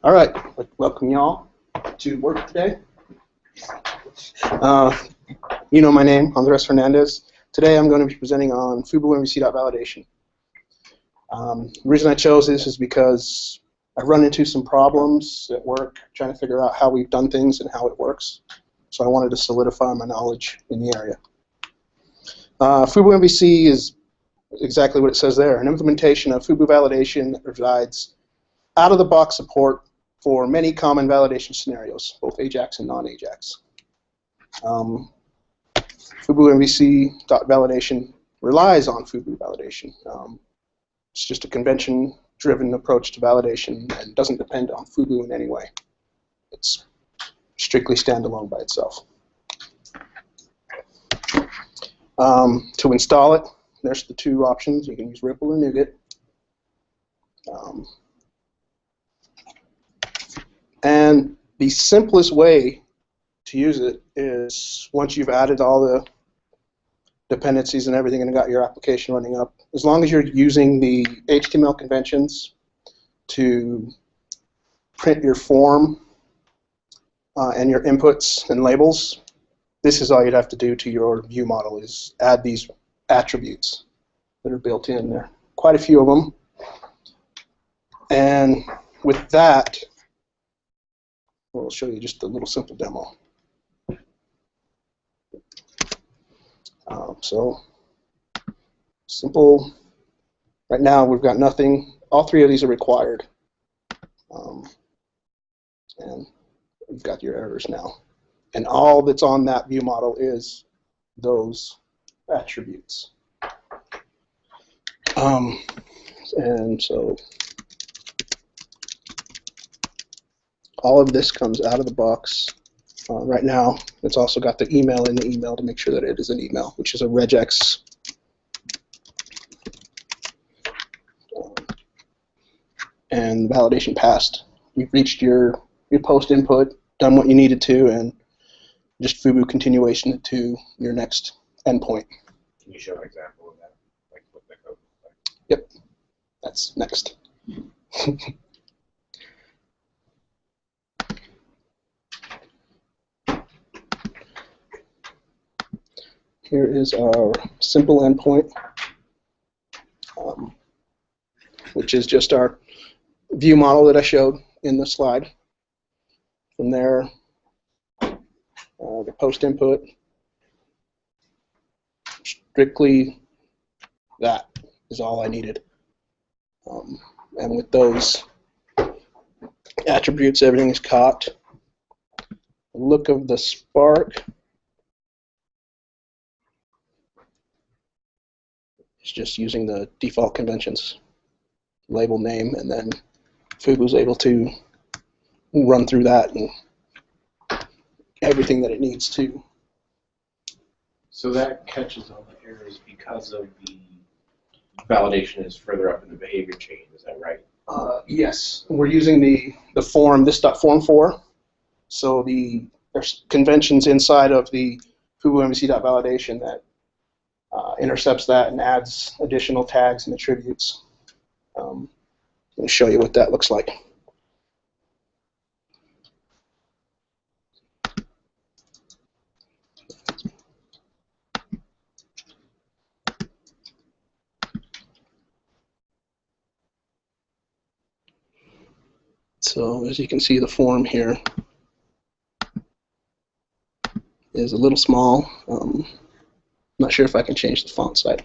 All right, welcome y'all to work today. You know my name, Andres Hernandez. Today I'm going to be presenting on FubuMVC.Validation. The reason I chose this is because I've run into some problems at work trying to figure out how we've done things and how it works. So I wanted to solidify my knowledge in the area. FubuMVC is exactly what it says there, an implementation of FubuValidation that provides out-of-the-box support for many common validation scenarios, both AJAX and non-AJAX. FubuMVC.Validation relies on Fubu validation. It's just a convention-driven approach to validation and doesn't depend on Fubu in any way. It's strictly standalone by itself. To install it, there's the two options. You can use Ripple or NuGet. And the simplest way to use it is once you've added all the dependencies and everything and got your application running up, as long as you're using the HTML conventions to print your form and your inputs and labels, this is all you'd have to do to your view model, is add these attributes that are built in there. Quite a few of them. And with that, we'll show you just a little simple demo. So simple. Right now we've got nothing. All three of these are required. And you've got your errors now. And all that's on that view model is those attributes. And so all of this comes out of the box. Right now, it's also got the email in the email to make sure that it is an email, which is a regex. And validation passed. You've reached your post input, done what you needed to, and just Fubu continuation to your next endpoint. Can you show an example of that? Like what the code looks like? Yep. That's next. Here is our simple endpoint, which is just our view model that I showed in the slide. From there, the post input, strictly that is all I needed. And with those attributes, everything is caught. The look of the Spark is just using the default conventions, label name, and then Fubu's able to run through that and everything that it needs to. So that catches all the errors because of the validation is further up in the behavior chain, is that right? Yes, we're using the form, this.form4. So there's conventions inside of the FubuMVC.Validation that intercepts that and adds additional tags and attributes. I'm going to show you what that looks like. So as you can see, the form here is a little small. Not sure if I can change the font size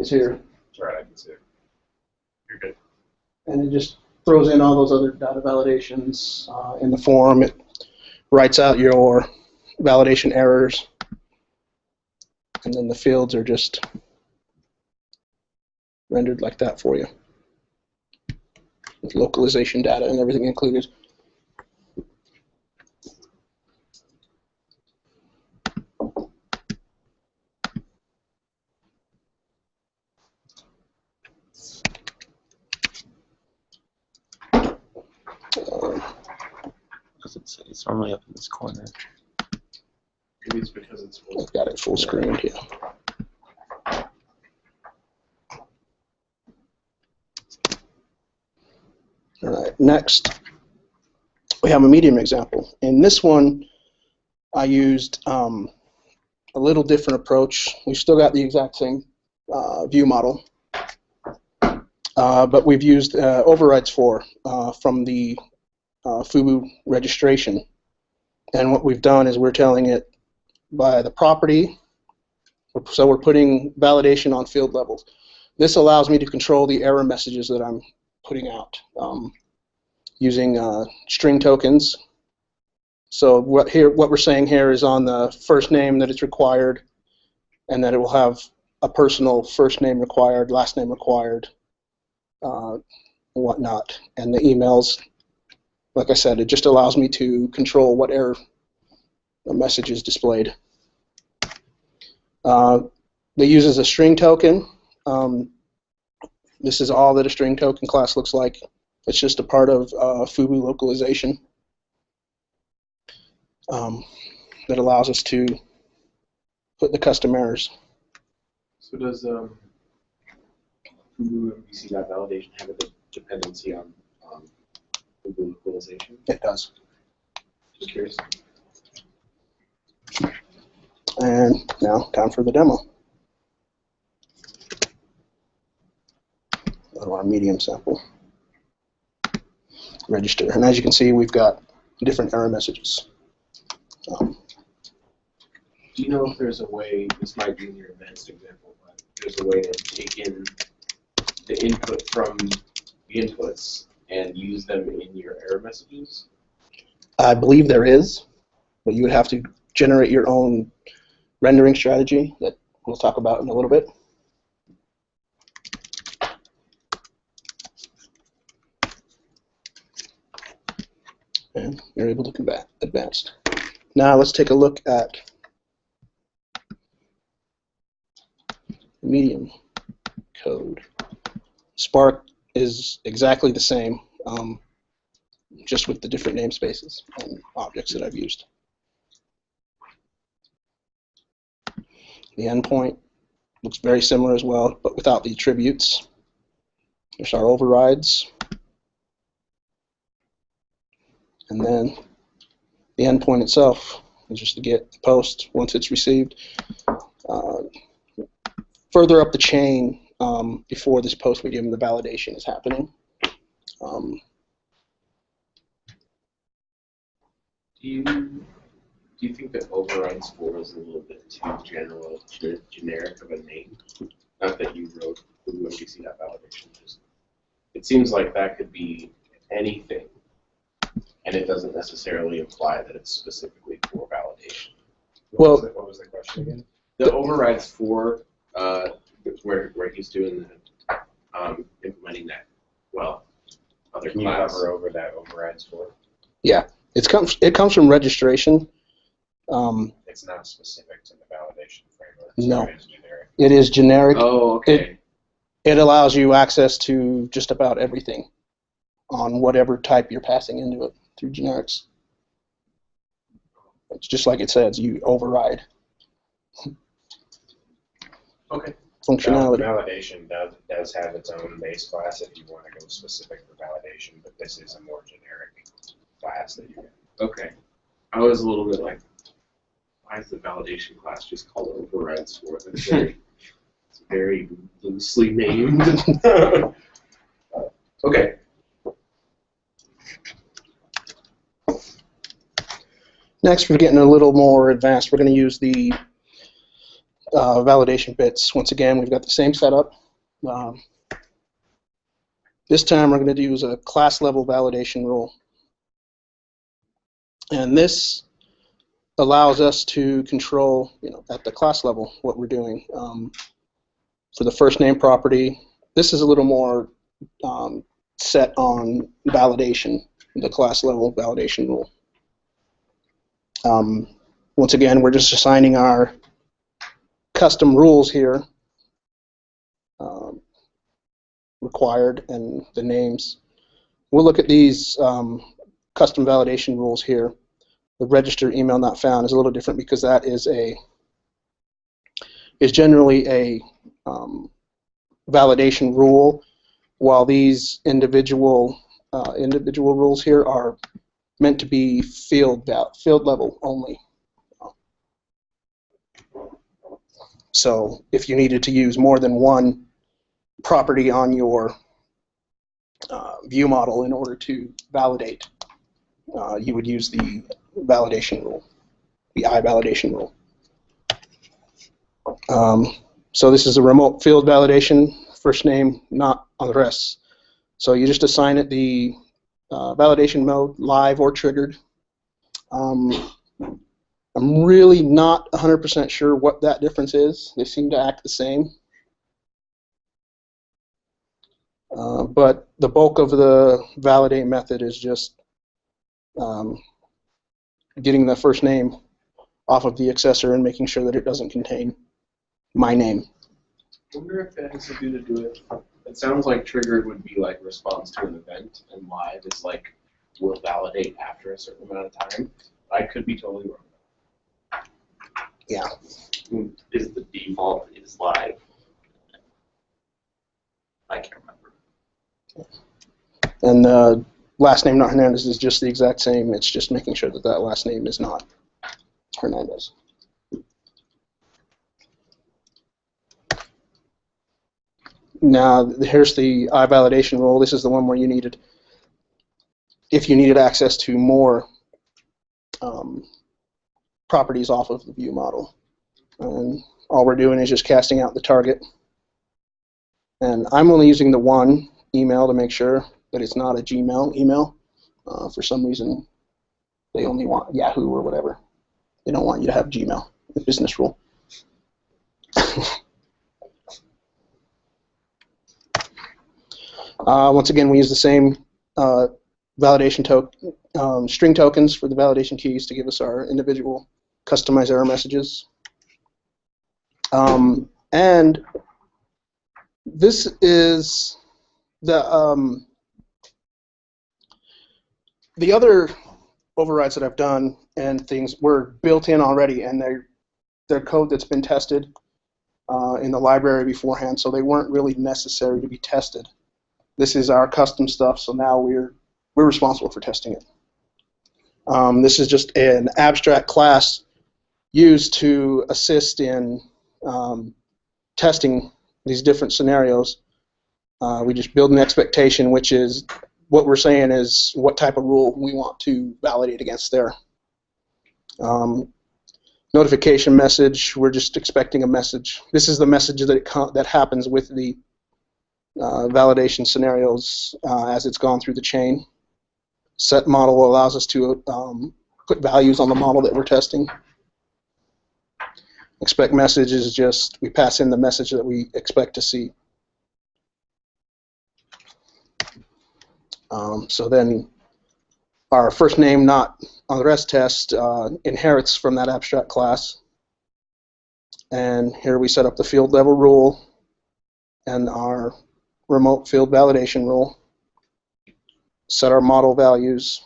here. That's right, I can see it. You're good. And it just throws in all those other data validations in the form. It writes out your validation errors, and then the fields are just rendered like that for you, with localization data and everything included. It's normally up in this corner. Maybe it's because it's full. I've got it full screen here. All right, next we have a medium example. In this one, I used a little different approach. We've still got the exact same view model, but we've used overrides for from the Fubu registration. And what we've done is we're telling it by the property, so we're putting validation on field levels. This allows me to control the error messages that I'm putting out using string tokens. So what we're saying here is on the first name that it's required, and that it will have a personal first name required, last name required, whatnot. And the emails, like I said, it just allows me to control what error message is displayed. It uses a string token. This is all that a string token class looks like. It's just a part of Fubu localization that allows us to put the custom errors. So does FubuMVC.Validation have a dependency on Fubu localization? It does. Just curious. And now, time for the demo. Go to our medium sample. Register. And as you can see, we've got different error messages. Do you know if there's a way, this might be in your advanced example, but there's a way to take in the input from the inputs and use them in your error messages? I believe there is, but you would have to generate your own rendering strategy that we'll talk about in a little bit. And you're able to combat advanced. Now let's take a look at medium code. Spark is exactly the same, just with the different namespaces and objects that I've used. The endpoint looks very similar as well, but without the attributes. There's our overrides. And then the endpoint itself is just to get the post once it's received. Further up the chain, before this post medium, the validation is happening. Do you think that overrides for is a little bit too general, generic of a name? Not that you wrote FubuMVC.Validation. It seems like that could be anything, and it doesn't necessarily imply that it's specifically for validation. What was the question again? The overrides for where he's doing the implementing that. Well, other Can you class. cover over that overrides for? Yeah, it comes from registration. It's not specific to the validation framework. No. So it is generic. It is generic. Oh, okay. It allows you access to just about everything on whatever type you're passing into it through generics. It's just like it says, you override. Okay. Functionality. Validation does have its own base class if you want to go specific for validation, but this is a more generic class that you get. Okay. I was a little bit like, why is the validation class just called overrides for? It's very loosely named. Okay. Next, we're getting a little more advanced. We're going to use the validation bits. Once again, we've got the same setup. This time, we're going to use a class-level validation rule. And this allows us to control, at the class level, what we're doing. For the first name property, this is a little more set on validation, the class-level validation rule. Once again, we're just assigning our custom rules here, required, and the names. We'll look at these custom validation rules here. The register email not found is a little different because that is generally a validation rule, while these individual rules here are meant to be field level only. So if you needed to use more than one property on your view model in order to validate, you would use the validation rule, the I-validation rule. So this is a remote field validation, first name, not on the rest. So you just assign it the validation mode, live or triggered. I'm really not 100% sure what that difference is. They seem to act the same. But the bulk of the validate method is just getting the first name off of the accessor and making sure that it doesn't contain my name. I wonder if that has to do with, it sounds like triggered would be like response to an event, and live is like will validate after a certain amount of time. I could be totally wrong. Yeah. Is the default is live? I can't remember. And the last name, not Hernandez, is just the exact same. It's just making sure that that last name is not Hernandez. Now, here's the I-validation rule. This is the one where you needed, if you needed access to more properties off of the view model. And all we're doing is just casting out the target. And I'm only using the one email to make sure that it's not a Gmail email. For some reason, they only want Yahoo or whatever. They don't want you to have Gmail, the business rule. Once again, we use the same validation string tokens for the validation keys to give us our individual customized error messages. And this is the other overrides that I've done and things were built in already, and they're code that's been tested in the library beforehand, so they weren't really necessary to be tested. This is our custom stuff, so now we're responsible for testing it. This is just an abstract class used to assist in testing these different scenarios. We just build an expectation, which is what we're saying is what type of rule we want to validate against there. Notification message, we're just expecting a message. This is the message that happens with the validation scenarios as it's gone through the chain. Set model allows us to put values on the model that we're testing. Expect message is just we pass in the message that we expect to see. So then our first name not on the rest test inherits from that abstract class. And here we set up the field level rule and our remote field validation rule, set our model values,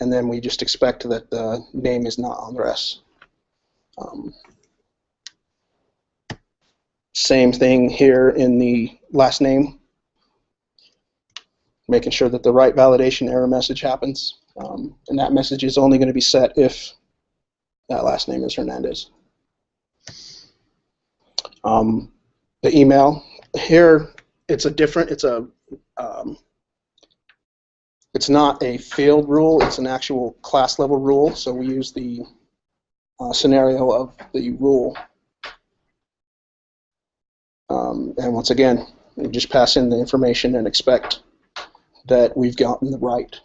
and then we just expect that the name is not on the rest. Same thing here in the last name, making sure that the right validation error message happens. And that message is only going to be set if that last name is Hernandez. The email here, it's not a field rule, it's an actual class level rule, so we use the scenario of the rule. And once again, we just pass in the information and expect that we've gotten the right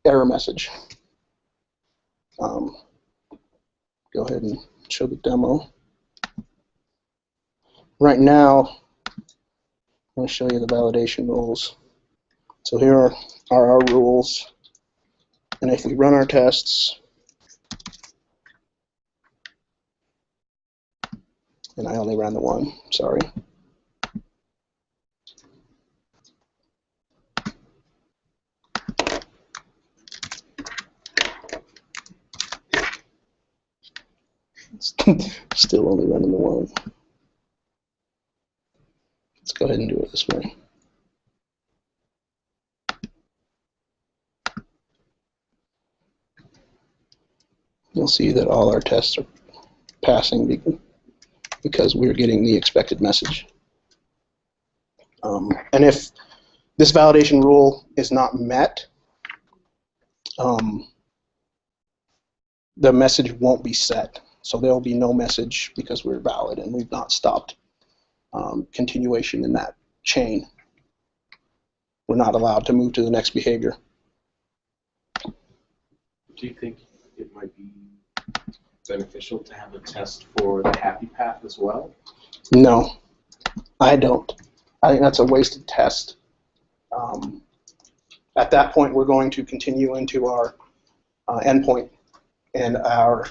error message. Go ahead and show the demo. Right now, I'm going to show you the validation rules. So here are our rules, and if we run our tests, and I only ran the one, sorry. Still only running the one. Let's go ahead and do it this way. you'll see that all our tests are passing because we're getting the expected message. And if this validation rule is not met, the message won't be set. So there will be no message because we're valid and we've not stopped continuation in that chain. We're not allowed to move to the next behavior. Do you think it might be beneficial to have a test for the happy path as well? No, I don't. I think that's a wasted test. At that point, we're going to continue into our endpoint, and our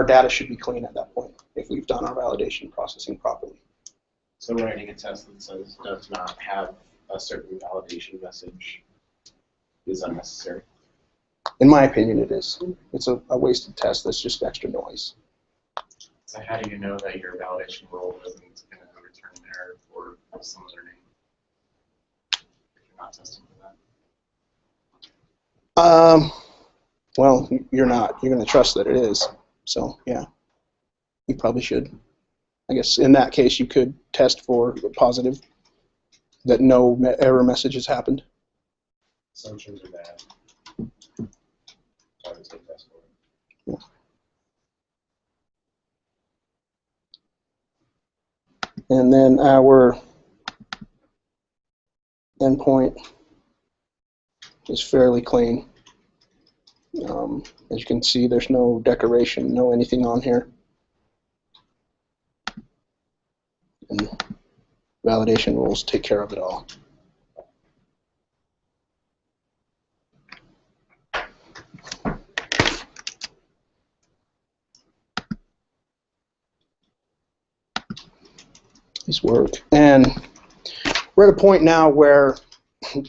data should be clean at that point if we've done our validation processing properly. So writing a test that says does not have a certain validation message is unnecessary? In my opinion, it is. It's a wasted test that's just extra noise. So how do you know that your validation rule isn't going to return an error for some other name if you're not testing for that? Well, you're not. You're going to trust that it is. So, yeah, you probably should. I guess in that case, you could test for the positive that no error message has happened. Assumptions are bad. I would say test for it. And then our endpoint is fairly clean. As you can see, there's no decoration, no anything on here. And validation rules take care of it all. These work. And we're at a point now where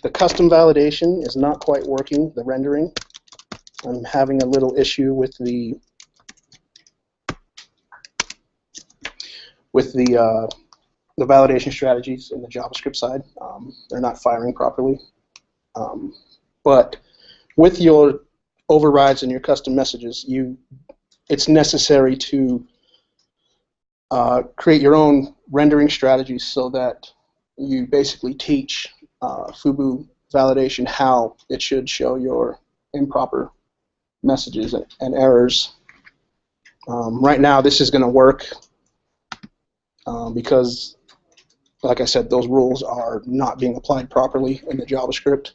the custom validation is not quite working, the rendering. I'm having a little issue with the validation strategies in the JavaScript side. They're not firing properly. But with your overrides and your custom messages, it's necessary to create your own rendering strategies so that you basically teach Fubu validation how it should show your improper messages and errors. Right now, this is going to work because, like I said, those rules are not being applied properly in the JavaScript.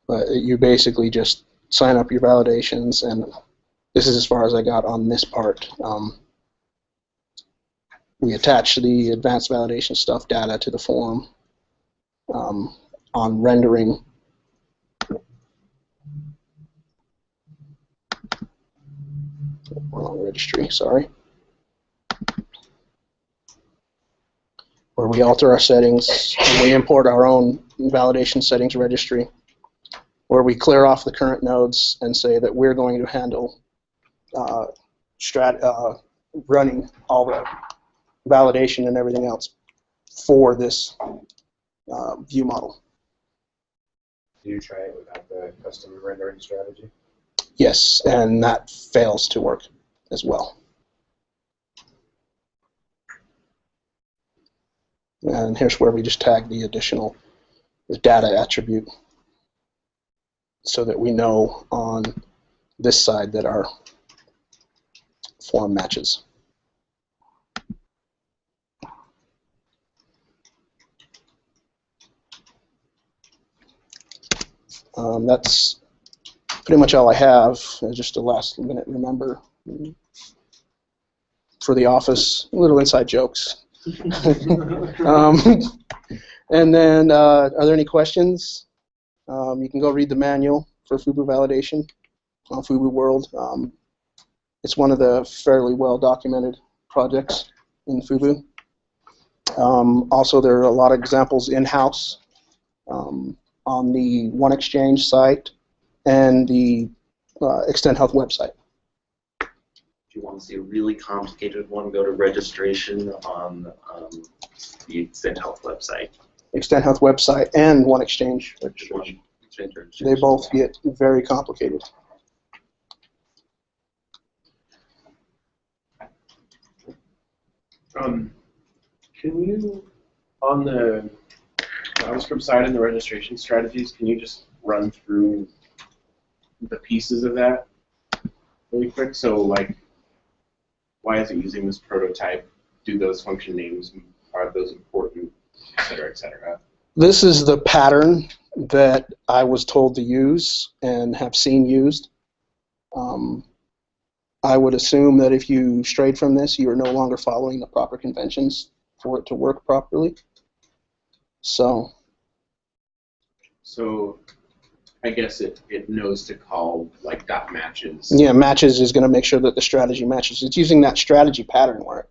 But you basically just sign up your validations, and this is as far as I got on this part. We attach the advanced validation stuff data to the form on rendering. Wrong registry, sorry. Where we alter our settings, and we import our own validation settings registry, where we clear off the current nodes and say that we're going to handle running all the validation and everything else for this view model. Do you try it without the custom rendering strategy? Yes, and that fails to work as well. And here's where we just tag the additional data attribute so that we know on this side that our form matches. That's pretty much all I have. Just a last minute remember for the office, little inside jokes. And then, are there any questions? You can go read the manual for Fubu validation on Fubu World. It's one of the fairly well documented projects in Fubu. Also, there are a lot of examples in-house on the OneExchange site and the Extend Health website. If you want to see a really complicated one, go to registration on the Extend Health website. Extend Health website and One Exchange registration. They both get very complicated. Can you, on the JavaScript side and the registration strategies, can you just run through the pieces of that really quick? So, like, why is it using this prototype? Do those function names, are those important, et cetera, et cetera? This is the pattern that I was told to use and have seen used. I would assume that if you strayed from this, you are no longer following the proper conventions for it to work properly. So I guess it knows to call like dot matches. yeah, matches is going to make sure that the strategy matches. It's using that strategy pattern where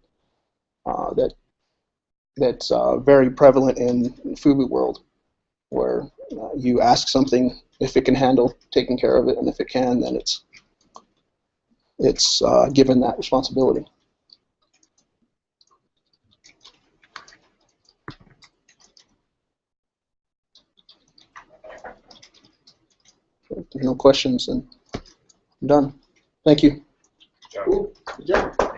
that's very prevalent in Fubu world, where you ask something if it can handle taking care of it, and if it can, then it's given that responsibility. If there's no questions, then I'm done. Thank you. Good job. Good job.